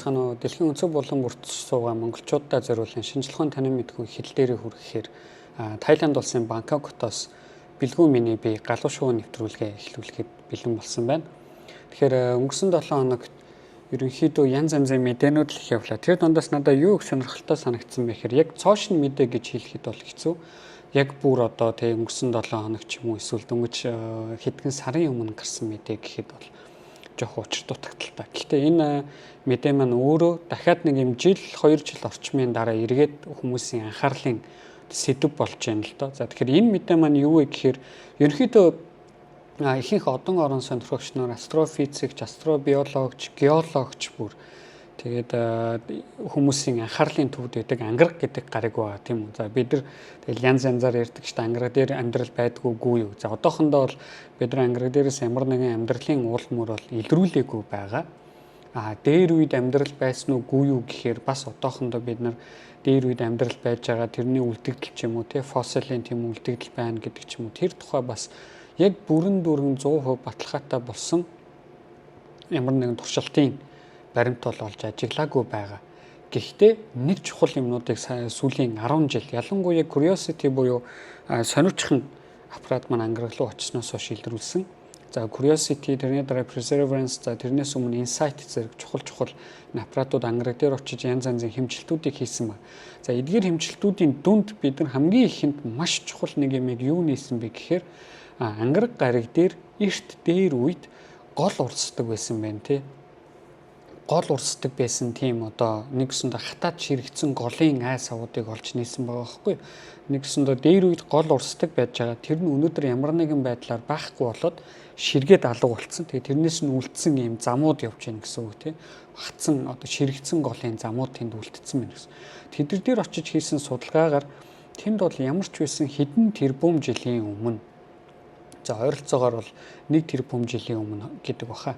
санаа дэлхийн өнцөг болон бүртс суугаа монголчуудаа зориулсан шинжилгээний танин мэдгүй хил дээрээ хүрэхээр Тайланд улсын Бангкоктоос бэлгүүн миний би галуу шувуу нэвтрүүлгээ эхлүүлэхэд бэлэн болсон байна. Тэгэхээр өнгөрсөн 7 хоногт ерөнхийдөө янз янзын мэдээнүүд л их явлаа. Тэр дундаас надад юу их сонирхолтой санагдсан бэ гэхээр яг цоошин мэдээ гэж хэлэхэд бол хэцүү. Яг бүр одоо тэг өнгөрсөн 7 хоног ч юм уу эсвэл дөнгөж хэдхэн сарын өмнө гарсан мэдээ гэхэд бол жоох учир дутагдaltaй. Гэхдээ энэ мэдээ маань өөрөө дахиад нэг юм жил 2 жил орчмын дараа эргээд хүмүүсийн анхаарлын сэдв болж байна л доо. За тэгэхээр энэ мэдээ маань юу вэ гэхээр ерөнхийдөө ихэнх одон орон сонирхогч нар астрофизикч, астробиологч, геологч бүр тэгээд хүмүүсийн анхаарлын төвд байдаг ангараг гэдэг гариг байгаа тийм үү. За бид нар тэгэл янз янзаар ярьдаг шүү дээ. Ангараг дээр амьдрал байдгүй юу. За одоохондоо бол бид нар ангараг дээрээс ямар нэгэн амьдралын уул мөр бол илрүүлээгүй байгаа. Дээр үед амьдрал байсан уу юу гэхээр бас одоохондоо бид нар дээр үед амьдрал байж байгаа тэрний үлдэгдэл ч юм уу тий фосилын тийм үлдэгдэл байна гэдэг ч юм уу. Тэр тухай бас яг бүрэн дүрэн 100% баталгаатай болсон ямар нэгэн туршилтын баримт бол олж ажиглаагүй байгаа. Гэхдээ нэг чухал юмнуудыг сүүлийн 10 жил ялангуяа Curiosity буюу сониучхан аппарат маань ангараг руу очсноос хойш илрүүлсэн. За Curiosity тэрний дараа Perseverance за тэрнээс өмнө Insight зэрэг чухал аппаратууд ангараг дээр очиж янз янзын хэмжилтүүдийг хийсэн ба. За эдгээр хэмжилтүүдийн дүнд бид нар хамгийн ихэнд маш чухал нэг юм юу нээсэн бэ гэхээр ангараг гариг дээр эрт дээр үед гол урсдаг байсан байна тий. Гол урсдаг байсан тийм одоо нэгсэндээ хатаад ширэгцэн голын айс авуудыг олж нээсэн байгаа байхгүй. Нэгсэндээ дээр үед гол урсдаг байж байгаа. Тэр нь өнөөдөр ямар нэгэн байдлаар байхгүй болоод ширгээд алга болцсон. Тэгээ тэрнээс нь үлдсэн ийм замууд явж байна гэсэн үг тийм. Хатсан одоо ширэгцэн голын замууд тэнд үлдсэн байна гэсэн. Тэдэр дээр очиж хийсэн судалгаагаар тэнд бол ямар ч байсан хэдэн тэрбум жилийн өмнө за ойролцоогоор бол 1 тэрбум жилийн өмнө гэдэг баха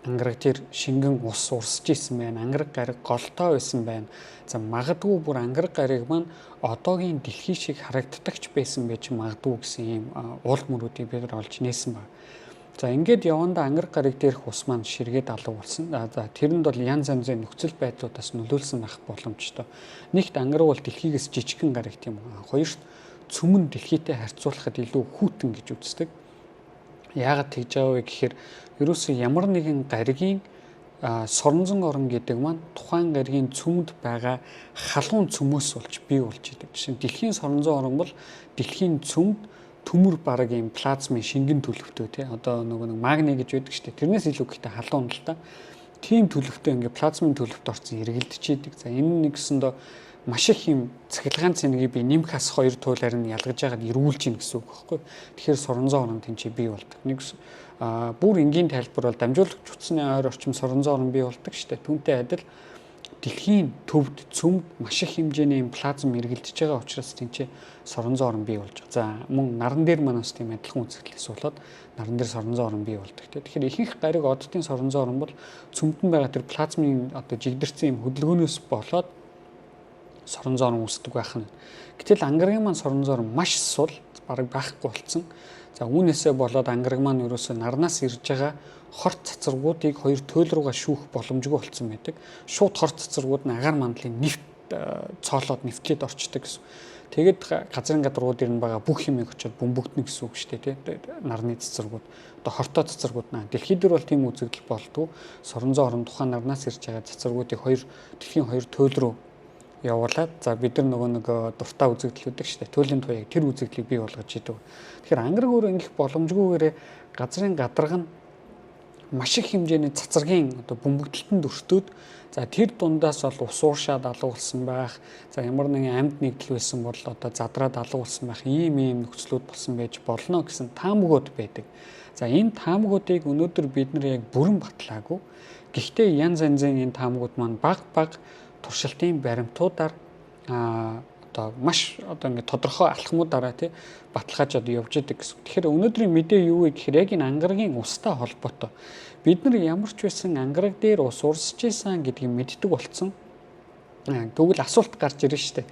ангараг дээр шингэн ус урсж исэн байна. Ангараг гариг голтой байсан байна. За магадгүй бүр ангараг гариг маань одоогийн дэлхий шиг харагддагч байсан байж магадгүй гэсэн ийм уул мөрүүдийг бид нар олж нээсэн байна. За ингээд явандаа ангараг гариг дээрх ус маань ширгээд алга болсон. За тэрэнд бол янз янзын нөхцөл байдлуудаас нөлөөлсөн байх боломжтой. Нэгт ангараг бол дэлхийгээс жижигхэн гариг тийм үү. Хоёрт цөмөн дэлхийтэй харьцуулахад илүү хүүтэн гэж үздэг. Яагаад тэгж байгаа вэ гэхээр ерөөсөө ямар нэгэн гаригийн соронзон орон гэдэг маань тухайн гаригийн цөмд байгаа халуун цөмөөс болж бий болж идэг. Жишээ нь дэлхийн соронзон орон бол дэлхийн цөмд төмөр бараг юм плазмын шингэн төлөвтэй тий. Одоо нөгөө нэг магний гэж байдаг шүү дээ. Тэрнээс илүү гэхдээ халуун л та. Тийм төлөвтэй ингээ плазмын төлөвт орсон эргэлдэж идэг. За энэ нэгсэндээ маш их юм цахилгаан цэнийг би нимхас хоёр туйлаар нь ялгаж байгаад эргүүлж ийн гэсэн үг байхгүй. Тэгэхээр соронзон орон тэнцээ бий болдог. Нэг бүр энгийн тайлбар бол дамжуулагч утасны ойр орчим соронзон орон бий болдог шүү дээ. Түүнтэй адил дэлхийн төвд цөмд маш их хэмжээний плазм эргэлдэж байгаа учраас тэнцээ соронзон орон бий болж байгаа. За мөн наран дээр манаас тийм адилхан үзэгдлээс болоод наран дээр соронзон орон бий болдог. Тэгэхээр ихэнх гариг оддын соронзон орон бол цөмд нь байгаа тэр плазмын одоо жигдэрсэн юм хөдөлгөөнөөс болоод соронзон орон үүсдэг байх нь. Гэтэл ангарагийн маань соронзон орон маш сул бараг байхгүй болсон. За үүнээсээ болоод ангараг маань ерөөсөө нарнаас ирж байгаа хорт цацрагуудыг хоёр туйл руугаа шүүх боломжгүй болсон байдаг. Шууд хорт цацрагууд нь агаар мандлын нефт цоолоод нефтлээд орчдөг гэсэн. Тэгээд газрын гадрууд ирнэ байгаа бүх юмыг очиод бөмбөгдөнө гэсэн үг шүү дээ тий. Нарны цацрагууд одоо хортой цацрагууд наа. Дэлхийд дээр бол тийм үзэгдэл болдгоо. Соронзон орон тухайн нарнаас ирж байгаа цацрагуудыг дэлхийн хоёр туйл руу явуулаад за бид нар нөгөө дуртай үзэгдэл үүдэг шүү дээ. Туйлын туяаг тэр үзэгдлийг бий болгож идэв. Тэгэхээр ангараг өөр ингэх боломжгүйгээр газрын гадарга нь маш их хэмжээний цацрагийн одоо бөмбөгдөлтөнд өртөөд за тэр дундаас бол ус ууршаад алга болсон байх. За ямар нэгэн амьд нэгдэл байсан бол одоо задраад алга болсон байх. Ийм нөхцлүүд болсон байж болно гэсэн таамагуд байдаг. За энэ таамагуудыг өнөөдөр бид нар яг бүрэн батлаагүй. Гэхдээ янз янзын энэ таамагуд маань баг туршилтын баримтуудаар одоо маш одоо ингэ тодорхой алхмуудаараа тий баталгаажаад явж идэг гэсэн. Тэгэхээр өнөөдрийн мэдээ юу вэ гэхээр яг энэ ангарагийн устай холбоотой. Бид нар ямар ч байсан ангараг дээр ус урсж ийсэн гэдгийг мэддэг болсон. Тэгвэл асуулт гарч ирнэ шүү дээ.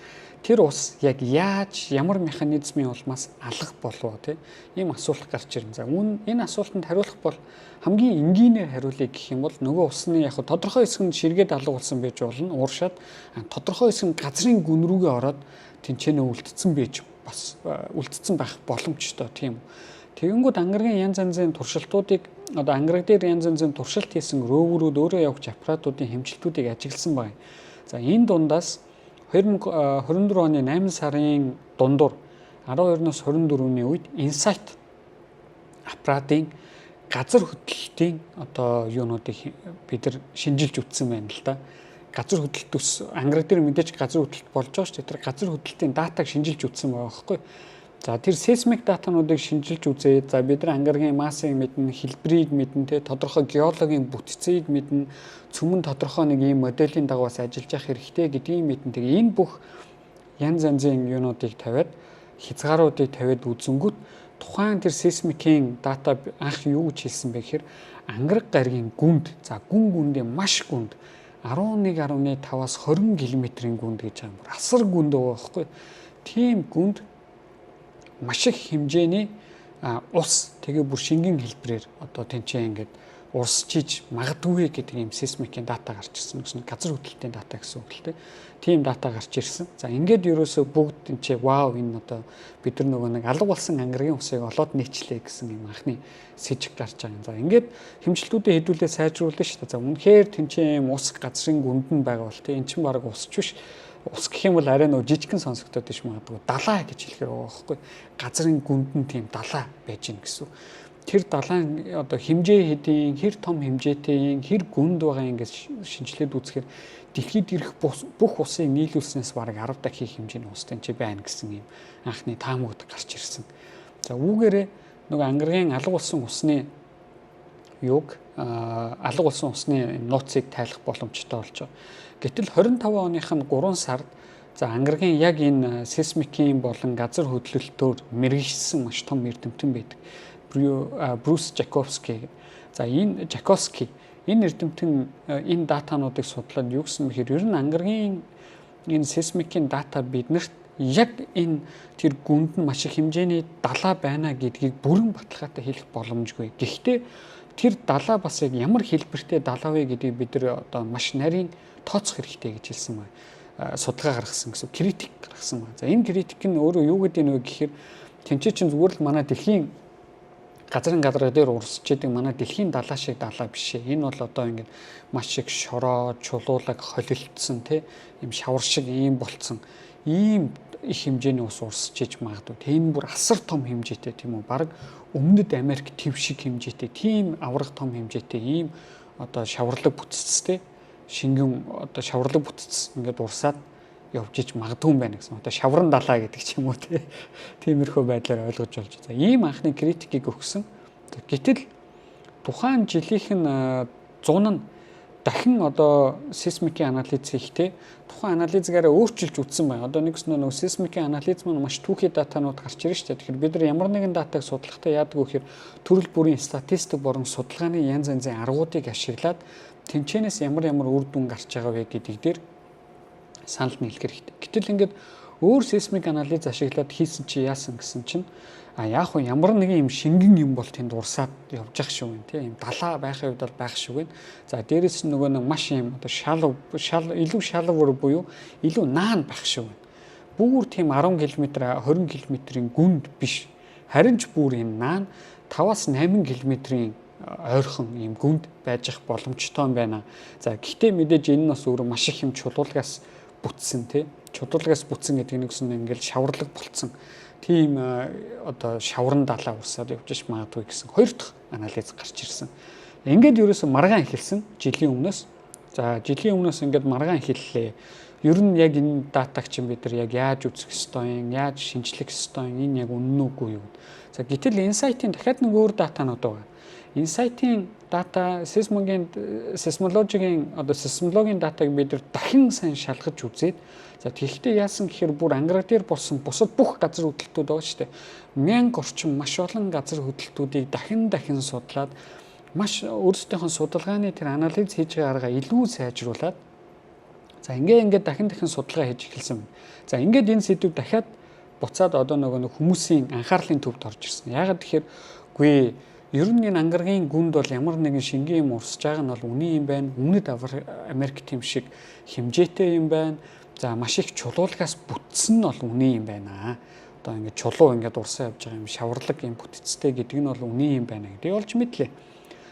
тэр ус яг яаж ямар механизмын улмаас алах болов тий ийм асуулт гарч ирнэ. За энэ асуултанд хариулах бол хамгийн энгийнээр хариулъя гэх юм бол нөгөө усны яг тодорхой хэсэг нь ширгээд алга болсон байж болно ууршаад тодорхой хэсэг нь газрын гүн рүүгээ ороод тэнцэнэ үлдсэн байж бас үлдсэн байх боломжтой тийм. Тэгэнгүүт ангаргийн янз янзын туршилтуудыг одоо ангараг дээр янз янзын туршилт хийсэн рөөврүүд өөрөө явж аппаратуудын хэмжилтүүдийг ажигласан байна. За энэ дундаас 2024 оны 8 сарын дундуур 12-оос 24-ний үед Insight аппаратын газар хөдлөлтийн одоо юунуудыг бид нар шинжилж үзсэн байна л да. Газар хөдлөлт ус ангараг дээр мэдээж газар хөдлөлт болж байгаа шүү дээ. Тэр газар хөдлөлтийн датаг шинжилж үзсэн байгаа байхгүй. За тэр сейсмик датануудыг шинжилж үзээд за бид нар ангаргийн массыг мэднэ, хэлбэрийг мэднэ, тэ тодорхой геологийн бүтцийг мэднэ, цөмөн тодорхой нэг ийм моделийн дагаваас ажиллаж явах хэрэгтэй гэдгийг мэднэ. Тэгээ энэ бүх янз янзын юунуудыг тавиад хязгааруудыг тавиад үзэнгүүт тухайн тэр сейсмикийн дата анх юу гэж хэлсэн бэ гэхээр ангараг гаригийн гүнд за гүндийн маш гүнд 11.5-аас 20 км-ийн гүнд гэж амар асар гүнд байгаа байхгүй. Тийм гүнд маш их хэмжээний ус тэгээ бүр шингэн хэлбэрээр одоо тэнцээ ингээд урсчиж магадгүй гэдэг юм сейсмикийн дата гарч ирсэн. Гэсэн газар хөдлөлтийн дата гэсэн үг л дээ. Тийм дата гарч ирсэн. За ингээд ерөөсөө бүгд тэнцээ вау энэ одоо бид нар нөгөө нэг алга болсон ангаргийн усыг олоод нийчлээ гэсэн юм анхны сэжиг гарч байгаа юм. За ингээд хэмжилтүүдээ хэдүүлээ сайжруулна шүү дээ. За үнэхээр тэнцээ юм ус газрын гүнд нь байгаа бол тийм эн чинь баг усч биш. Ус гэх юм бол арай нөгөө жижигхэн сонсогдоод иш магадгүй далаа гэж хэлэхээр байгаа байхгүй. Газрын гүнд нь тийм далаа байж гин гэсэн. Тэр далайн одоо хэмжээ хэдийн хэр том хэмжээтэй хэр гүнд байгаа ингэж шинжилээд үзэхээр дэлхийд ирэх бүх усыг нийлүүлснээс бараг 10 дахин хэмжээний ус тэнцээ байна гэсэн юм анхны таамагд гарч ирсэн. За үүгээрээ нөгөө ангаргийн алга болсон усны юг алга болсон усны нууцыг тайлах боломжтой болж байгаа. Гэтэл 25 оных нь 3 сард за ангаргийн яг энэ сейсмикийн болон газар хөдлөлтөөр мэргэжсэн маш том эрдэмтэн байдаг. Брюс Жаковски. За энэ Жаковски энэ эрдэмтэн энэ датануудыг судлаад юу гэсэн мэхээр ер нь ангаргийн энэ сейсмикийн дата биднэрт яг энэ тэр гүнд нь маш их хэмжээний далаа байна гэдгийг бүрэн баталгаатай хэлэх боломжгүй. Гэхдээ тэр далаа бас яг ямар хэлбэртэй далаа вэ гэдгийг бид нар одоо маш нарийн тооцох хэрэгтэй гэж хэлсэн байна. Судалгаа гаргасан гэсэн критик гаргасан байна. За энэ критик нь өөрөө юу гэдэг нь вэ гэхээр тэнцээ чинь зүгээр л манай дэлхийн газрын гадраа дээр урсч идэг манай дэлхийн далаа шиг далаа биш ээ. Энэ бол одоо ингээд маш их шороо, чулуулаг холилдсон тийм шавар шиг ийм болцсон. Ийм их хэмжээний ус урсч иж магадгүй. Тийм бүр асар том хэмжээтэй тийм үү? Бараг өмнөд Америк төв шиг хэмжээтэй, тийм аврах том хэмжээтэй ийм одоо шаварлаг бүтцтэй шингэн одоо шаварлаг бүтц ингээд урсаад явж иж магадгүй юм байна гэсэн. Одоо шавран далаа гэдэг ч юм уу тиймэрхүү байдлаар ойлгож болж байгаа. Ийм анхны критикийг өгсөн. Гэтэл тухайн жилийнх нь 100 нь дахин одоо сейсмикийн анализ хийхдээ тухайн анализгаараа өөрчилж үзсэн байна. Одоо нэгс нөгөө сейсмикийн анализ маань маш түүхий датанууд гарч ирж штэ. Тэгэхээр бид нар ямар нэгэн датаг судлахдаа яадаг вэ гэхээр төрөл бүрийн статистик болон судалгааны янз янзын аргуудыг ашиглаад тэнцэнээс ямар үр дүн гарч байгаа вэ гэдэг дээр санал нийлэх хэрэгтэй. Гэтэл ингээд өөр сейсмик анализ ашиглаад хийсэн чи яасан гэсэн чинь яг хөө ямар нэгэн юм шингэн юм бол тэнд урсаад явж ах шиг байна тийм юм далаа байхын хувьд бол байх шиг байна. За дээрэс нь нөгөө нэг маш юм одоо илүү шалвар буюу илүү наан байх шиг байна. Бүр тийм 10 км 20 км-ийн гүнд биш. Харин ч бүр юм наан 5-8 км-ийн ойрхон ийм гүнд байж ах боломжтой юм байна. За гэхдээ мэдээж энэ нь бас өөрөө маш их юм чулуулагаас бүтсэн тий. Чулуулагаас бүтсэн гэдэг нь гэсэн ингээл шаварлаг болцсон. Тийм одоо шавран далаа урсаад явж ш магадгүй гэсэн хоёр дахь анализ гарч ирсэн. Ингээд ерөөсөө маргаан эхэлсэн жилийн өмнөөс. За жилийн өмнөөс ингээд маргаан эхэллээ. Ер нь яг энэ датаг чинь бид нар яг яаж үзэх ёстой юм, яаж шинжлэх ёстой юм, энэ яг үнэн үгүй юу. За гэтэл Insight-ийн дахиад нэг өөр датанууд байгаа. Insight-ийн дата сейсмологийн датаг бид нар дахин сайн шалгаж үзээд за тэгэхдээ яасан гэхээр бүр ангараг дээр болсон бусад бүх газар хөдлөлтүүд байгаа шүү дээ. 1000 орчим маш олон газар хөдлөлтүүдийг дахин судлаад маш өөрсдийнхөө судалгааны тэр анализ хийж байгаа арга илүү сайжруулад За ингээд дахин судалгаа хийж эхэлсэн байна. За ингээд энэ сэдв дахиад буцаад одоо нэг хүмүүсийн анхаарлын төвд орж ирсэн. Яагаад тэгэхээр үгүй ер нь энэ ангаргийн гүнд бол ямар нэгэн шингийн юм урсж байгаа нь бол үний юм байна. Өмнөд Америк тийм шиг хэмжээтэй юм байна. За маш их чулуулгаас бүтсэн нь бол үний юм байна. Одоо ингээд чулуу ингээд урсаа явж байгаа юм шаварлаг юм бүтцтэй гэдэг нь бол үний юм байна гэдгийг олж мэдлээ.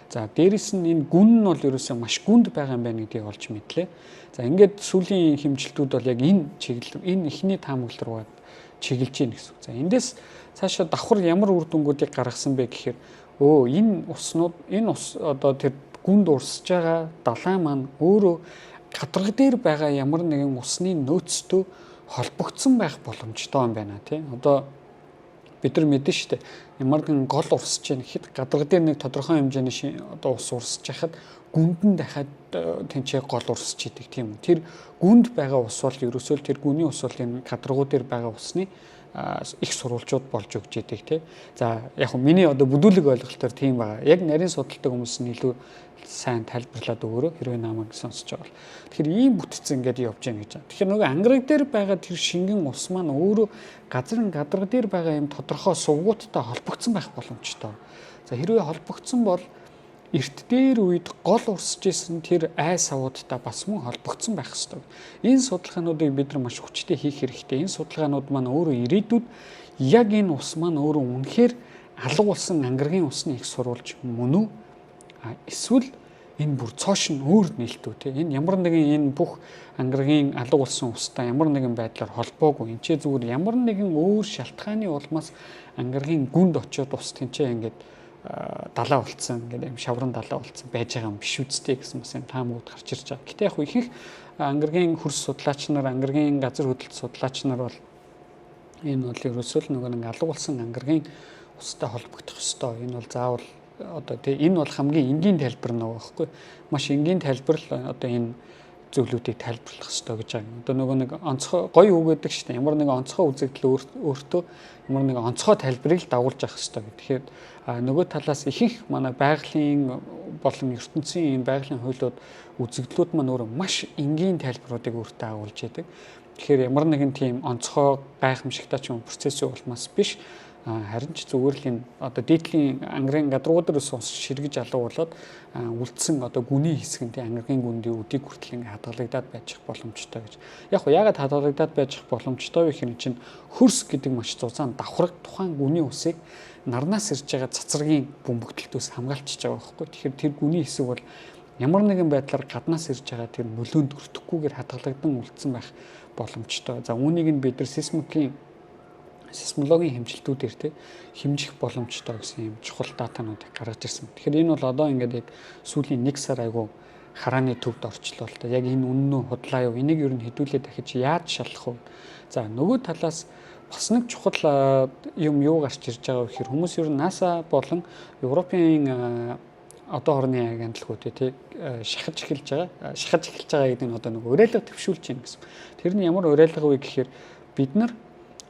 За дээрэс нь энэ гүн нь бол ерөөсөө маш гүнд байгаа юм байна гэдгийг олж мэдлээ. За ингээд сүүлийн хэмжилтүүд бол яг энэ чиглэл энэ ихний таамаглал руу чиглэж гин гэсэн. За эндээс цаашаа давхар ямар үр дүнгуудыг гаргасан бэ гэхээр энэ ус одоо тэр гүнд урсж байгаа далайн маань өөрөө гадарга дээр байгаа ямар нэгэн усны нөөцтэй холбогдсон байх боломжтой юм байна тий. Одоо бид нар мэдэн штэ ямар нэгэн гол урсж байгаа хэд гадарга дээр нэг тодорхой хэмжээний одоо ус урсж хахад гүндэн дахиад тэнцээ гол урсж идэг тийм үү. Тэр гүнд байгаа ус бол ерөөсөө тэр гүний ус бол энэ гадаргуу дээр байгаа усны их сурвалжууд болж өгч идэг тий. За яг хөө миний одоо бүдүүлэг ойлголтоор тийм байгаа. Яг нарийн судалдаг хүмүүс нь илүү сайн тайлбарлаад өгөөрэй хэрвээ намайг сонсож байгаа бол. Тэгэхээр ийм бүтцэн ингээд явж гин гэж байна. Тэгэхээр нөгөө ангараг дээр байгаа тэр шингэн ус маань өөрөө гадарга дээр байгаа юм тодорхой сувгуудтай холбогдсон байх боломжтой. За хэрвээ холбогдсон бол эрт дээр үед гол урсж исэн тэр ай савуудтай бас мөн холбогдсон байх ёстой. Энэ судалгаануудыг бид нар маш хүчтэй хийх хэрэгтэй. Энэ судалгаанууд маань өөрөө ирээдүйд яг энэ ус маань өөрөө үнэхээр алга болсон ангаргийн усны их сурвалж мөн үү? Эсвэл энэ бүр цоош нь өөр нээлттэй те. Энэ ямар нэгэн энэ бүх ангаргийн алга болсон устай ямар нэгэн байдлаар холбоогүй. Энд ч зүгээр ямар нэгэн өөр шалтгааны улмаас ангаргийн гүнд очиод ус тэнцээ ингээд далаа болцсон гэдэг юм шаврын далаа болцсон байж байгаа юм биш үстэй гэсэн бас юм таамагуд гарч ирж байгаа. Гэтэ яг ихэнх ангаргийн хөрс судлаач нар ангаргийн газар хөдлөлт судлаач нар бол энэ бол ерөөсөө л нэг алга болсон ангаргийн устай холбогдох ёстой. Энэ бол заавал одоо тийм энэ бол хамгийн энгийн тайлбар нэг байхгүй. Маш энгийн тайлбар л одоо энэ зөвлүүдийг тайлбарлах ёстой гэж байгаа. Одоо нөгөө нэг онцгой гоё үг гэдэг чинь ямар нэгэн онцгой үзэгдэл өөртөө ямар нэгэн онцгой тайлбарыг л дагуулж авах ёстой. Тэгэхээр нөгөө талаас ихэнх манай байгалийн болон ертөнцийн энэ байгалийн хуулиуд үзэгдлүүд маань өөрөө маш энгийн тайлбаруудыг өөртөө агуулж яадаг. Тэгэхээр ямар нэгэн тийм онцгой гайхамшигтай ч юм процессын улмаас биш харин ч зүгээр л энэ одоо дээдлийн ангаргийн гадаргуудаас ширгэж алга болоод үлдсэн одоо гүний хэсэг нь ангаргийн гүндийн өдийг хүртэл ингээ хадгалагдаад байж боломжтой гэж. Яг хөө яагаад хадгалагдаад байж боломжтой вэ гэхээр чинь хөрс гэдэг маш зузаан давхраг тухайн гүний усыг нарнаас ирж байгаа цацрагийн бөмбөгдөлтөөс хамгаалчихж байгаа байхгүй. Тэгэхээр тэр гүний хэсэг бол ямар нэгэн байдлаар гаднаас ирж байгаа тэр нөлөөнд өртөхгүйгээр хадгалагдан үлдсэн байх боломжтой. За үүнийг нь бид нар сейсмологийн хэмжилтүүдээр те хэмжих боломжтой гэсэн юм чухал датануудыг гаргаж ирсэн. Тэгэхээр энэ бол одоо ингээд яг сүүлийн 1 сар айгу харааны төвд орчлоо л да. Яг энэ үнэн үү худлаа юу? Энийг ер нь хэдүүлээ дахиж яаж шалах вэ? За нөгөө талаас бас нэг чухал юм юу гарч ирж байгаа вэ гэхээр хүмүүс ер нь NASA болон Европын одоо орны агентлагууд те шахаж эхэлж байгаа гэдэг нь одоо нэг уриалга төвшүүлж байна гэсэн. Тэр нь ямар уриалга вэ гэхээр бид нар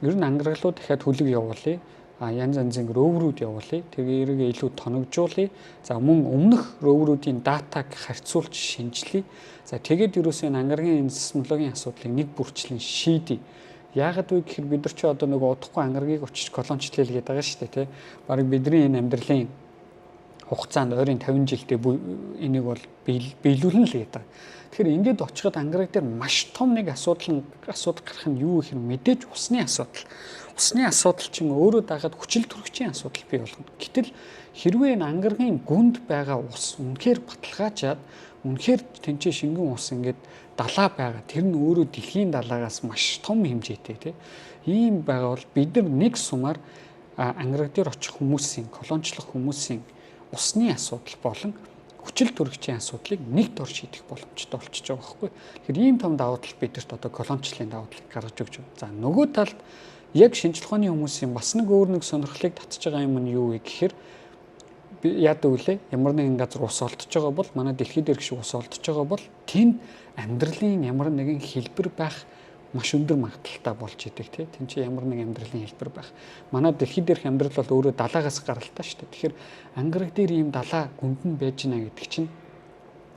ер нь ангаргалууд дахиад хөлөг явуулъя. Янз янзын роверүүд явуулъя. Тэгээ эргээ илүү тоногжуулъя. За мөн өмнөх роверүүдийн датаг харьцуулж шинжилье. За тэгээд ерөөсөө ангаргийн сейсмологийн асуудлыг нэг бүрчлэн шийдье. Яагаад вэ гэхээр бид нар ч одоо нэг удахгүй ангаргийг очиж колончлал гээд байгаа шүү дээ, тий. Бараг бидний энэ амьдралын хугацаанд ойрын 50 жилдээ энийг бол биелүүлнэ л гэдэг. Тэгэхээр ингээд очиход ангараг дээр маш том нэг асуудал гарах нь юу гэхээр мэдээж усны асуудал. Усны асуудал чинь өөрөө дагаад хүчил төрөгчийн асуудал бий болно. Гэтэл хэрвээ энэ ангаргийн гүнд байгаа ус үнэхээр баталгаажаад үнэхээр тэнцээ шингэн ус ингээд далаа байгаа. Тэр нь өөрөө дэлхийн далаагаас маш том хэмжээтэй тийм. Ийм байгаа бол бид нар нэг сумаар ангараг дээр очих хүмүүсийн, колончлох хүмүүсийн усны асуудал болон хүчил төрөгчийн асуудлыг нэг дор шийдэх боломжтой болчихж байгаа байхгүй. Тэгэхээр ийм том давуу тал бидэрт одоо колончлын давуу талыг гаргаж өгч байна. За нөгөө талд яг шинжлэх ухааны хүмүүсийн бас нэг өөр нэг сонирхлыг татж байгаа юм нь юу вэ гэхээр яадаг үлээ ямар нэгэн газар ус олдож байгаа бол манай дэлхийд ирэх шиг ус олдож байгаа бол тэнд амьдралын ямар нэгэн хэлбэр байх маш өндөр магадaltaй болж идэг тий. Тэн чи ямар нэг амьдралын хэлбэр байх. Манай дэлхийд дээрх амьдрал бол өөрөө далаагаас гаралтай шүү дээ. Тэгэхээр ангараг дээр ийм далаа гүнд нь байж гинэ гэдэг чинь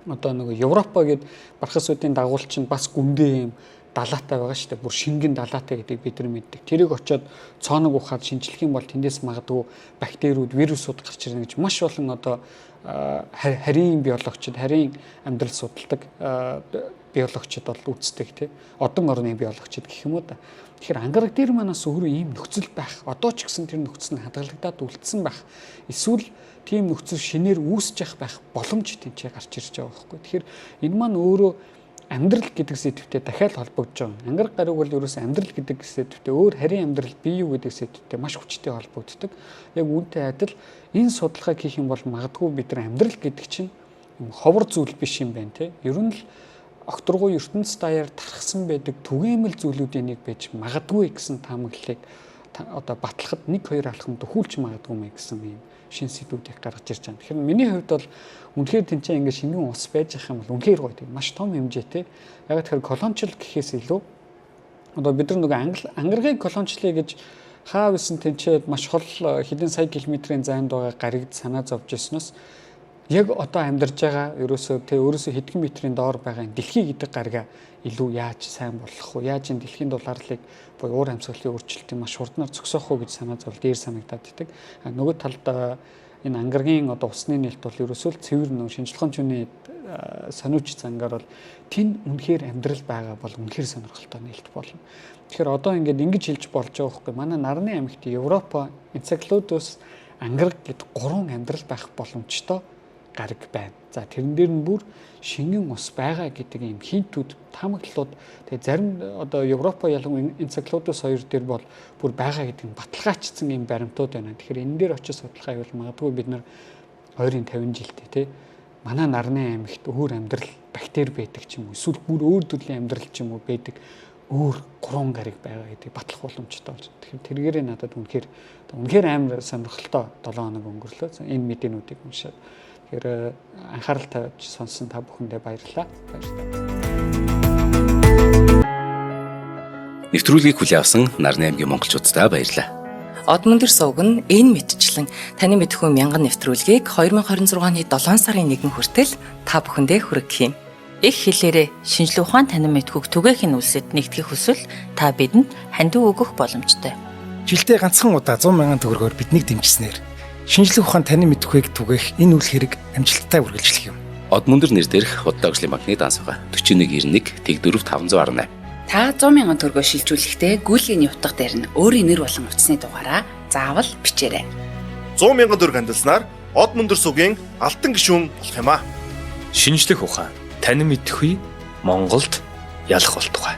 одоо нөгөө Европа гээд бархас үдийн дагуулч нь бас гүндээ юм далаатай байгаа шүү дээ. Бүр шингэн далаатай гэдэг бид нар мэддэг. Тэрийг очиод цооног ухаад шинжлэх юм бол тэндээс магадгүй бактериуд, вирусууд гарч ирнэ гэж маш олон одоо харийн биологчид, харийн амьдрал судалдаг биологчид бол үздэг тий. Одон орны биологчид гэх юм уу да. Тэгэхээр ангараг дээр манаас өөрөө ийм нөхцөл байх. Одоо ч гэсэн тэр нөхцөл нь хадгалагдаад үлдсэн байх. Эсвэл тийм нөхцөл шинээр үүсэж байх боломж тэнцээ гарч ирж байгаа байхгүй. Тэгэхээр энэ маань өөрөө амьдрал гэдэг сэдвтэй дахиад холбогдож байгаа. Ангараг гариг бол ерөөс амьдрал гэдэг сэдвтэй өөр харийн амьдрал бий юу гэдэг сэдвтэй маш хүчтэй холбогддог. Яг үүнтэй адил энэ судалгааг хийх юм бол магадгүй бид нар амьдрал гэдэг чинь ховор зүйл биш юм байна те. Ер нь л огторгой ертөнц даяар тархсан байдаг түгээмэл зүйлүүдийн нэг байж магадгүй гэсэн таамаглалыг одоо батлахад 1-2 алхам дөхүүлж магадгүй мэй гэсэн юм шин сэдвүүдийг гаргаж ирж байгаа. Тэгэхээр миний хувьд бол үнэхээр тэнцээ ингэ шингэн ус байж байгаа юм бол үнэхээр гоё тийм маш том хэмжээтэй. Яг тэгэхээр колончлол гэхээс илүү одоо бид нар нөгөө ангаргийг колончлъя гэж хаа висэн тэнцээ маш хол хэдэн сая километрийн зайд байгаа гаригд санаа зовж ирснээс яг одоо амьдарж байгаа ерөөсөө хэдхэн метрийн доор байгаа дэлхий гэдэг гарига илүү яаж сайн болгох вэ? Яаж энэ дэлхийн дулаарлыг буюу уур амьсгалын өөрчлөлтийг маш хурднаар зогсоох вэ гэж санаа зовл дээр санагдаад байдаг. Нөгөө талд энэ ангаргийн одоо усны нээлт бол ерөөсөө л цэвэр нөө шинжилгээний чүний сониуч зангаар бол тэн үнэхээр амьдрал байгаа бол үнэхээр сонирхолтой нээлт болно. Тэгэхээр одоо ингэж хэлж болж байгаа байхгүй. Манай нарны амьгт Европа Enceladus ангараг гэд 3 амьдрал байх боломжтой гариг байна. За тэрэн дээр нь бүр шингэн ус байгаа гэдэг ийм хинтүүд таамаглалууд тэгээ зарим одоо Европа ялангуяа Enceladus 2 дээр бол бүр байгаа гэдэг нь баталгаажсан ийм баримтууд байна. Тэгэхээр энэ дээр очиж судалгаа хийвэл магадгүй бид нар 20-50 жилдээ тий манай нарны амьгт өөр амьдрал бактери байдаг ч юм уу эсвэл бүр өөр төрлийн амьдрал ч юм уу байдаг өөр 3 гариг байгаа гэдэг батлах боломжтой болж. Тэгэхээр тэргээрээ надад үнэхээр амар сонирхолтой 7 хоног өнгөрлөө. Энэ мэдээнүүдийг уншаад тэгэхээр анхаарал тавьж сонссон та бүхэндээ баярлалаа. Нэвтрүүлгийг хүлээн авсан Нарны аймгийн монголчуудаа баярлалаа. Одмондөр сувг нь энэ мэдчлэн таны мэдхүйн мянган нэвтрүүлгийг 2026 оны 7 сарын 1 хүртэл та бүхэндээ хүргэх юм. Их хэлээрээ шинжлэх ухаан танин мэдхүйг түгээхийн үлсэд нэгтгэх хүсвэл та бидэнд хандив өгөх боломжтой. Жилдээ ганцхан удаа 100,000 төгрөгөөр биднийг дэмжснээр шинжлэх ухаан танин мэдхүйг түгээх энэ үйл хэрэг амжилттай үргэлжлэх юм. Одмондөр нэр дээрх Худалдаажлын банкны дансага 4191 тэг 4518. Та 100,000 төгрөгөөр шилжүүлэхдээ гүйлгийн утга дээр нь өөрийн нэр болон утасны дугаараа заавал бичээрэй. 100,000 төгрөг хандалснаар Одмондөр сувгийн алтан гишүүн болох юм а. Шинжлэх ухаан танин мэдхгүй Монголд ялах болтугай.